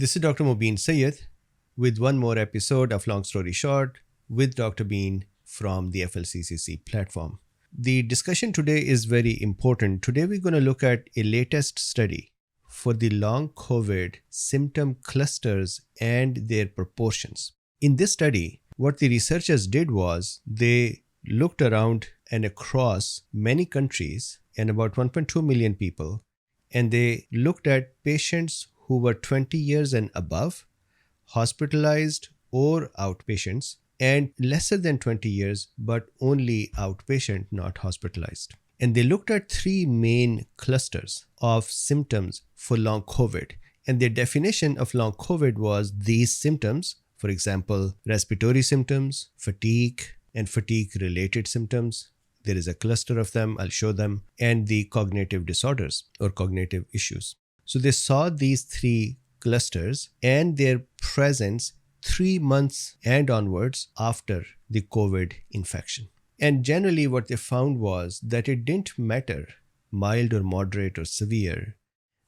This is Dr. Mobeen Sayed with one more episode of Long Story Short with DrBeen from the FLCCC platform. The discussion today is very important. Today we're going to look at a latest study for the long COVID symptom clusters and their proportions. In this study, what the researchers did was they looked around and across many countries and about 1.2 million people, and they looked at patients who were 20 years and above, hospitalized or outpatients, and lesser than 20 years but only outpatient, not hospitalized. And they looked at three main clusters of symptoms for long COVID. And their definition of long COVID was these symptoms, for example, respiratory symptoms, fatigue, and fatigue-related symptoms. There is a cluster of them, I'll show them, and the cognitive disorders or cognitive issues. So they saw these three clusters and their presence 3 months and onwards after the COVID infection. And generally what they found was that it didn't matter mild or moderate or severe.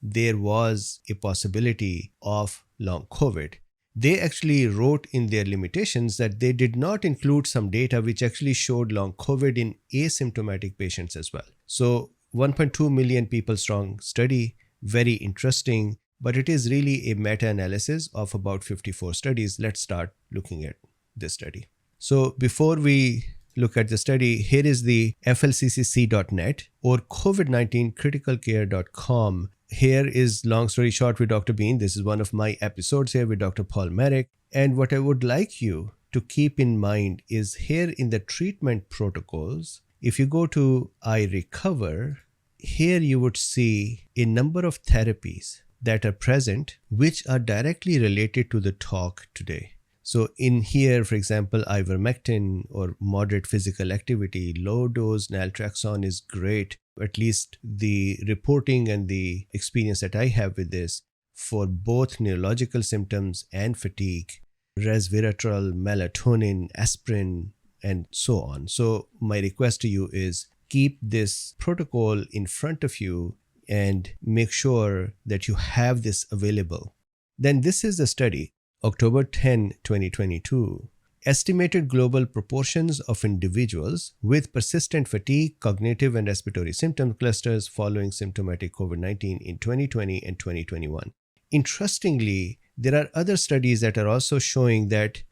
There was a possibility of long COVID. They actually wrote in their limitations that they did not include some data which actually showed long COVID in asymptomatic patients as well. So 1.2 million people strong study, very interesting, but it is really a meta-analysis of about 54 studies. Let's start looking at this study. So before we look at the study, here is the FLCCC.net or COVID19criticalcare.com. Here is Long Story Short with Dr. Bean. This is one of my episodes here with Dr. Paul Merrick. And what I would like you to keep in mind is here in the treatment protocols, if you go to I Recover, here you would see a number of therapies that are present which are directly related to the talk today. So in here, for example, ivermectin or moderate physical activity, low dose naltrexone is great. At least the reporting and the experience that I have with this for both neurological symptoms and fatigue, resveratrol, melatonin, aspirin, and so on. So my request to you is keep this protocol in front of you and make sure that you have this available. Then this is the study, October 10, 2022. Estimated global proportions of individuals with persistent fatigue, cognitive and respiratory symptom clusters following symptomatic COVID-19 in 2020 and 2021. Interestingly, there are other studies that are also showing that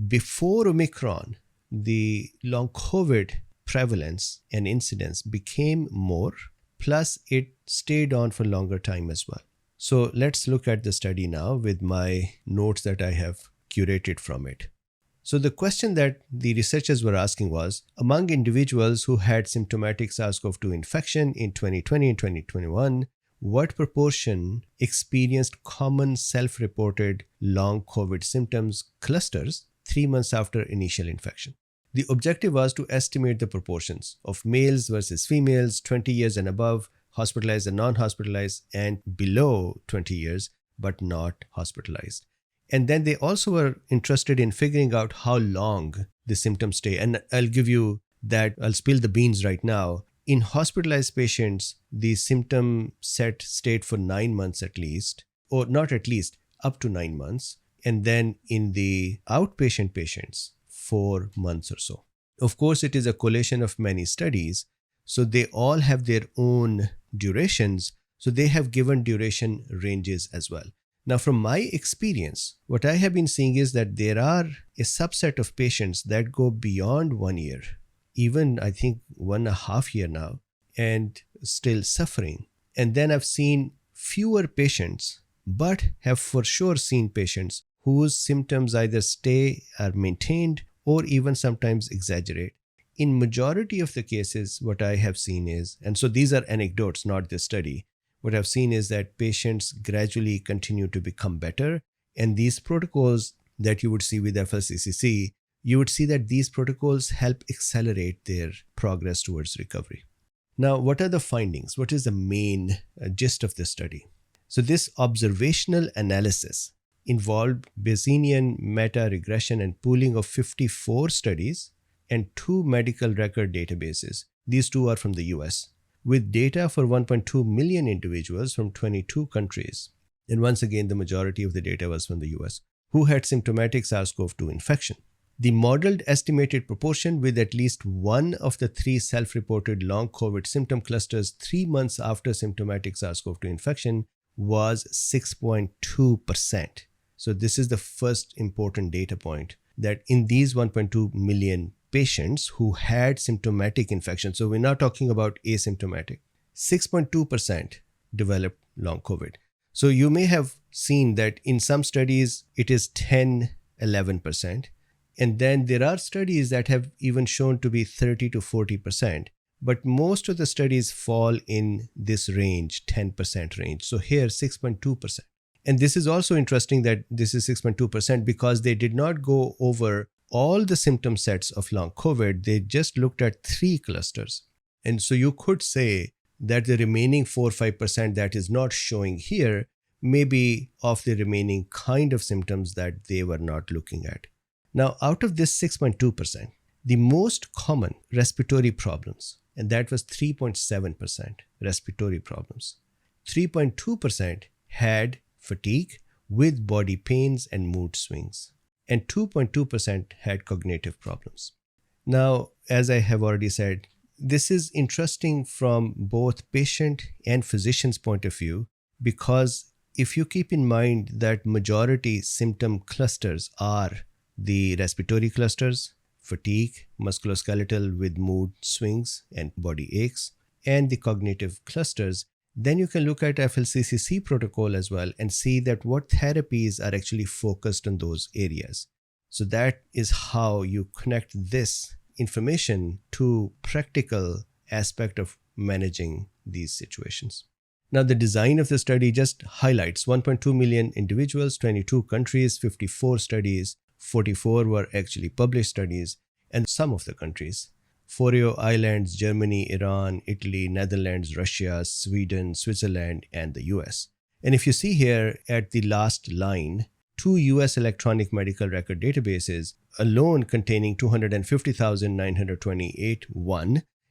before Omicron, the long COVID prevalence and incidence became more, plus it stayed on for longer time as well. So let's look at the study now with my notes that I have curated from it. So the question that the researchers were asking was, among individuals who had symptomatic SARS-CoV-2 infection in 2020 and 2021, what proportion experienced common self-reported long COVID symptoms clusters 3 months after initial infection? The objective was to estimate the proportions of males versus females, 20 years and above, hospitalized and non-hospitalized, and below 20 years, but not hospitalized. And then they also were interested in figuring out how long the symptoms stay. And I'll give you that, I'll spill the beans right now. In hospitalized patients, the symptom set stayed for 9 months at least, or not at least, up to 9 months. And then in the outpatient patients, 4 months or so. Of course, it is a collation of many studies, so they all have their own durations. So they have given duration ranges as well. Now, from my experience, what I have been seeing is that there are a subset of patients that go beyond 1 year, even I think 1.5 years now, and still suffering. And then I've seen fewer patients, but have for sure seen patients whose symptoms either stay, are maintained, or even sometimes exaggerate. In majority of the cases, what I have seen is, and so these are anecdotes, not this study, what I've seen is that patients gradually continue to become better. And these protocols that you would see with FLCCC, you would see that these protocols help accelerate their progress towards recovery. Now, what are the findings? What is the main gist of this study? So this observational analysis involved Bayesian meta-regression and pooling of 54 studies and 2 medical record databases. These 2 are from the US, with data for 1.2 million individuals from 22 countries. And once again, the majority of the data was from the US, who had symptomatic SARS-CoV-2 infection. The modeled estimated proportion with at least one of the three self-reported long COVID symptom clusters 3 months after symptomatic SARS-CoV-2 infection was 6.2%. So this is the first important data point, that in these 1.2 million patients who had symptomatic infection, so we're not talking about asymptomatic, 6.2% developed long COVID. So you may have seen that in some studies it is 10-11%. And then there are studies that have even shown to be 30 to 40%. But most of the studies fall in this range, 10% range. So here, 6.2%. And this is also interesting that this is 6.2% because they did not go over all the symptom sets of long COVID. They just looked at 3 clusters. And so you could say that the remaining 4-5% that is not showing here may be of the remaining kind of symptoms that they were not looking at. Now, out of this 6.2%, the most common respiratory problems, and that was 3.7% respiratory problems. 3.2% had fatigue with body pains and mood swings, and 2.2% had cognitive problems. Now, as I have already said, this is interesting from both patient and physician's point of view, because if you keep in mind that majority symptom clusters are the respiratory clusters, fatigue, musculoskeletal with mood swings and body aches, and the cognitive clusters, then you can look at FLCCC protocol as well and see that what therapies are actually focused on those areas. So that is how you connect this information to practical aspect of managing these situations. Now, the design of the study just highlights 1.2 million individuals, 22 countries, 54 studies, 44 were actually published studies, and some of the countries: Faroe Islands, Germany, Iran, Italy, Netherlands, Russia, Sweden, Switzerland, and the US. And if you see here at the last line, 2 US electronic medical record databases alone containing 250,928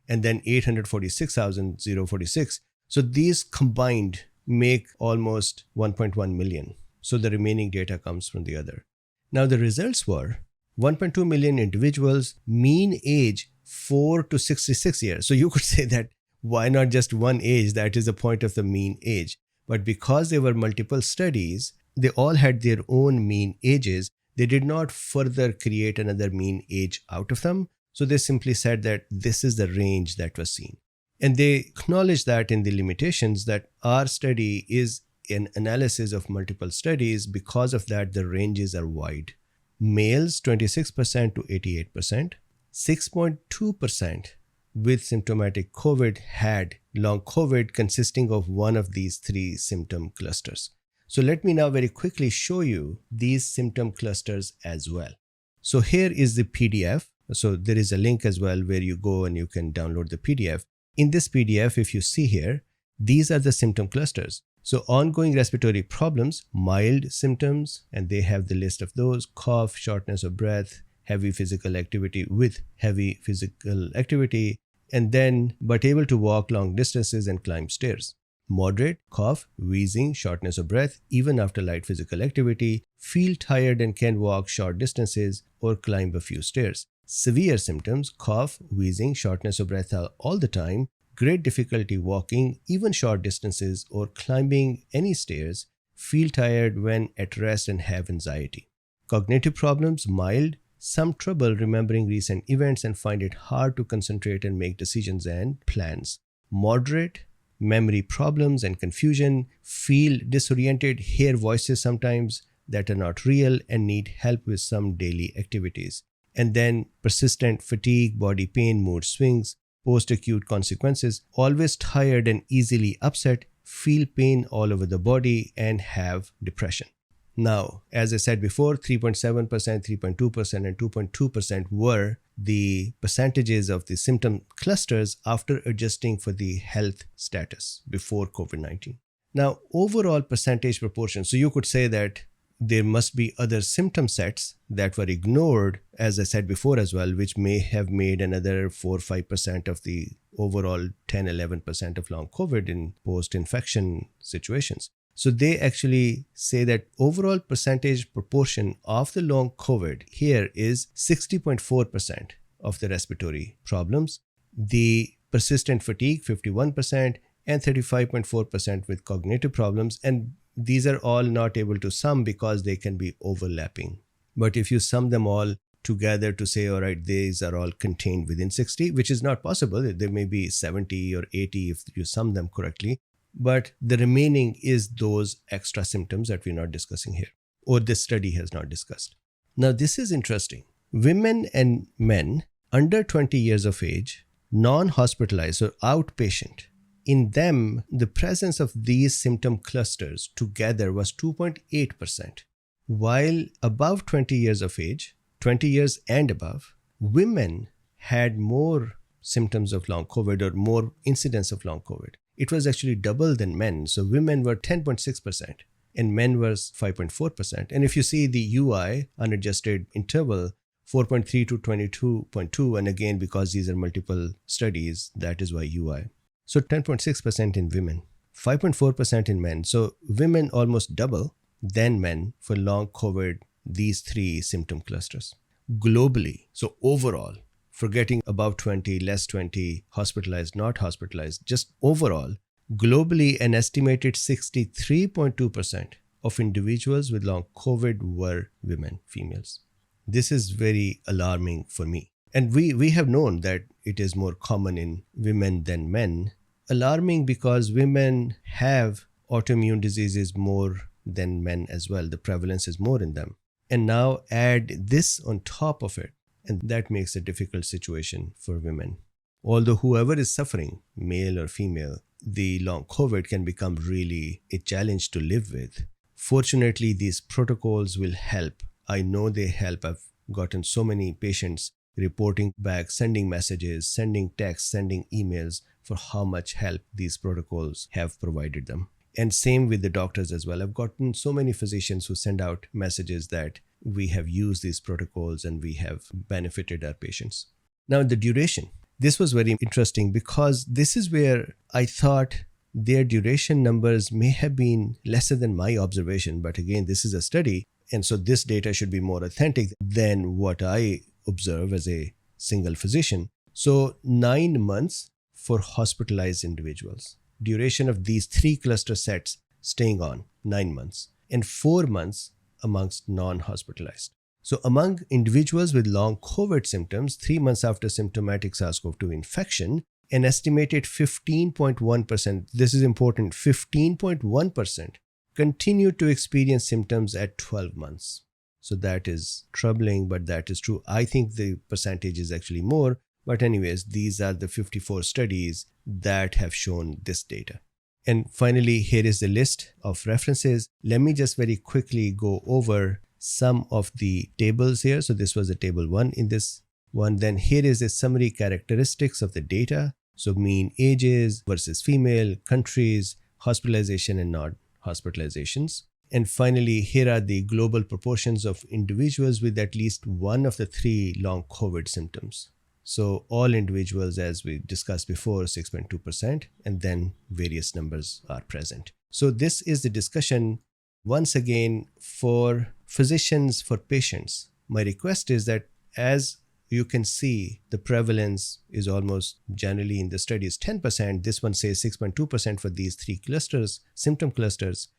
and then 846,046. So these combined make almost 1.1 million. So the remaining data comes from the other. Now the results were 1.2 million individuals, mean age 4 to 66 years. So you could say that why not just one age? That is the point of the mean age. But because there were multiple studies, they all had their own mean ages. They did not further create another mean age out of them. So they simply said that this is the range that was seen. And they acknowledged that in the limitations that our study is an analysis of multiple studies. Because of that, the ranges are wide. Males 26% to 88%, 6.2% with symptomatic COVID had long COVID consisting of one of these 3 symptom clusters. So let me now very quickly show you these symptom clusters as well. So here is the PDF. So there is a link as well where you go and you can download the PDF. In this PDF, if you see here, these are the symptom clusters. So ongoing respiratory problems, mild symptoms, and they have the list of those: cough, shortness of breath, heavy physical activity with heavy physical activity, and then but able to walk long distances and climb stairs. Moderate, cough, wheezing, shortness of breath, even after light physical activity, feel tired and can walk short distances or climb a few stairs. Severe symptoms, cough, wheezing, shortness of breath all the time, great difficulty walking, even short distances or climbing any stairs, feel tired when at rest and have anxiety. Cognitive problems, mild, some trouble remembering recent events and find it hard to concentrate and make decisions and plans. Moderate, memory problems and confusion, feel disoriented, hear voices sometimes that are not real and need help with some daily activities. And then persistent fatigue, body pain, mood swings, post-acute consequences, always tired and easily upset, feel pain all over the body, and have depression. Now, as I said before, 3.7%, 3.2%, and 2.2% were the percentages of the symptom clusters after adjusting for the health status before COVID-19. Now, overall percentage proportion. So you could say that there must be other symptom sets that were ignored, as I said before as well, which may have made another 4-5% of the overall 10-11% of long COVID in post-infection situations. So they actually say that overall percentage proportion of the long COVID here is 60.4% of the respiratory problems, the persistent fatigue 51%, and 35.4% with cognitive problems. And these are all not able to sum because they can be overlapping. But if you sum them all together to say, all right, these are all contained within 60, which is not possible. There may be 70 or 80 if you sum them correctly. But the remaining is those extra symptoms that we're not discussing here, or this study has not discussed. Now, this is interesting. Women and men under 20 years of age, non-hospitalized or outpatient, in them, the presence of these symptom clusters together was 2.8%, while above 20 years of age, 20 years and above, women had more symptoms of long COVID or more incidence of long COVID. It was actually double than men. So women were 10.6% and men was 5.4%. And if you see the UI, unadjusted interval, 4.3 to 22.2, and again, because these are multiple studies, that is why UI. So 10.6% in women, 5.4% in men. So women almost double than men for long COVID, these three symptom clusters. Globally, so overall, forgetting above 20, less 20, hospitalized, not hospitalized, just overall, globally, an estimated 63.2% of individuals with long COVID were women, females. This is very alarming for me. And we have known that it is more common in women than men. Alarming because women have autoimmune diseases more than men as well. The prevalence is more in them. And now add this on top of it, and that makes a difficult situation for women. Although whoever is suffering, male or female, the long COVID can become really a challenge to live with. Fortunately, these protocols will help. I know they help. I've gotten so many patients reporting back, sending messages, sending texts, sending emails for how much help these protocols have provided them. And same with the doctors as well. I've gotten so many physicians who send out messages that we have used these protocols and we have benefited our patients. Now, the duration. This was very interesting because this is where I thought their duration numbers may have been lesser than my observation. But again, this is a study. And so this data should be more authentic than what I observe as a single physician. So 9 months for hospitalized individuals. Duration of these three cluster sets staying on 9 months, and 4 months amongst non-hospitalized. So among individuals with long COVID symptoms, 3 months after symptomatic SARS-CoV-2 infection, an estimated 15.1%, this is important, 15.1% continued to experience symptoms at 12 months. So that is troubling, but that is true. I think the percentage is actually more. But anyways, these are the 54 studies that have shown this data. And finally, here is the list of references. Let me just very quickly go over some of the tables here. So this was the table 1 in this one. Then here is the summary characteristics of the data. So mean ages versus female, countries, hospitalization and non-hospitalizations. And finally, here are the global proportions of individuals with at least one of the 3 long COVID symptoms. So all individuals, as we discussed before, 6.2%, and then various numbers are present. So this is the discussion. Once again, for physicians, for patients, my request is that as you can see, the prevalence is almost generally in the study is 10%. This one says 6.2% for these 3 clusters, symptom clusters,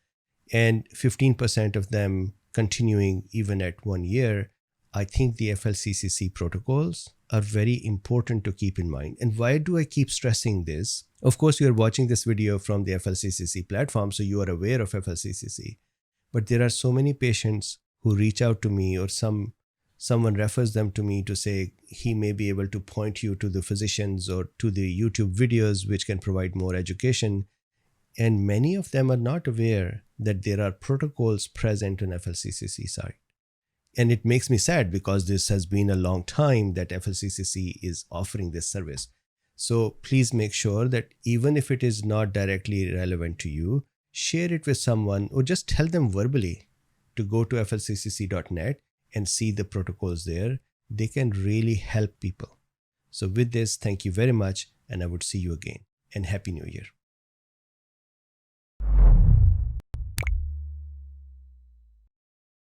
and 15% of them continuing even at 1 year. I think the FLCCC protocols are very important to keep in mind. And why do I keep stressing this? Of course, you are watching this video from the FLCCC platform, so you are aware of FLCCC. But there are so many patients who reach out to me, or someone refers them to me to say he may be able to point you to the physicians or to the YouTube videos which can provide more education. And many of them are not aware that there are protocols present on FLCCC site. And it makes me sad because this has been a long time that FLCCC is offering this service. So please make sure that even if it is not directly relevant to you, share it with someone or just tell them verbally to go to flccc.net and see the protocols there. They can really help people. So with this, thank you very much, and I would see you again. And Happy New Year.